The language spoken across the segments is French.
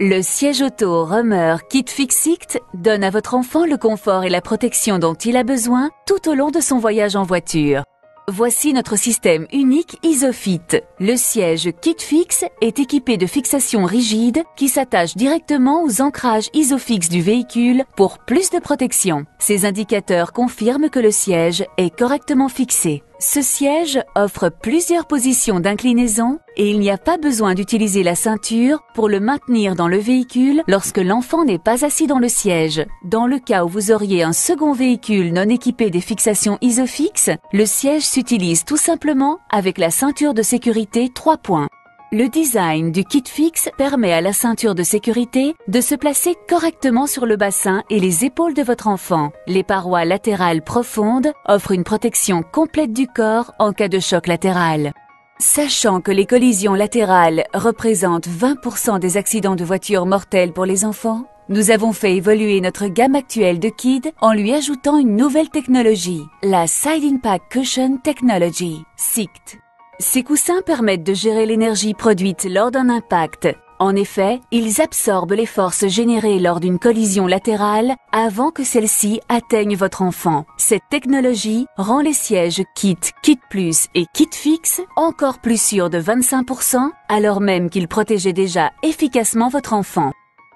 Le siège auto Romer Kit Fix-It donne à votre enfant le confort et la protection dont il a besoin tout au long de son voyage en voiture. Voici notre système unique Isofit. Le siège KitFix est équipé de fixations rigides qui s'attachent directement aux ancrages Isofix du véhicule pour plus de protection. Ces indicateurs confirment que le siège est correctement fixé. Ce siège offre plusieurs positions d'inclinaison et il n'y a pas besoin d'utiliser la ceinture pour le maintenir dans le véhicule lorsque l'enfant n'est pas assis dans le siège. Dans le cas où vous auriez un second véhicule non équipé des fixations Isofix, le siège s'utilise tout simplement avec la ceinture de sécurité 3 points. Le design du KitFix permet à la ceinture de sécurité de se placer correctement sur le bassin et les épaules de votre enfant. Les parois latérales profondes offrent une protection complète du corps en cas de choc latéral. Sachant que les collisions latérales représentent 20% des accidents de voiture mortels pour les enfants, nous avons fait évoluer notre gamme actuelle de Kid en lui ajoutant une nouvelle technologie, la Side Impact Cushion Technology, SICT. Ces coussins permettent de gérer l'énergie produite lors d'un impact. En effet, ils absorbent les forces générées lors d'une collision latérale avant que celle-ci atteigne votre enfant. Cette technologie rend les sièges Kit, Kit Plus et Kit Fix encore plus sûrs de 25%, alors même qu'ils protégeaient déjà efficacement votre enfant.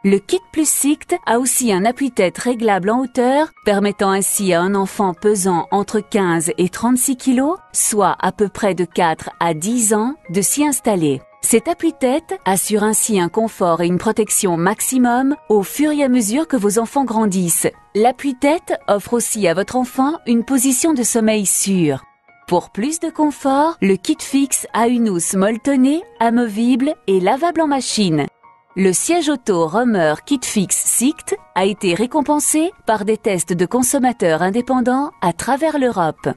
Le Kit Plus SICT a aussi un appuie-tête réglable en hauteur, permettant ainsi à un enfant pesant entre 15 et 36 kg, soit à peu près de 4 à 10 ans, de s'y installer. Cet appuie-tête assure ainsi un confort et une protection maximum au fur et à mesure que vos enfants grandissent. L'appui-tête offre aussi à votre enfant une position de sommeil sûre. Pour plus de confort, le Kit Fix a une housse molletonnée, amovible et lavable en machine. Le siège auto Romer KitFix SICT a été récompensé par des tests de consommateurs indépendants à travers l'Europe.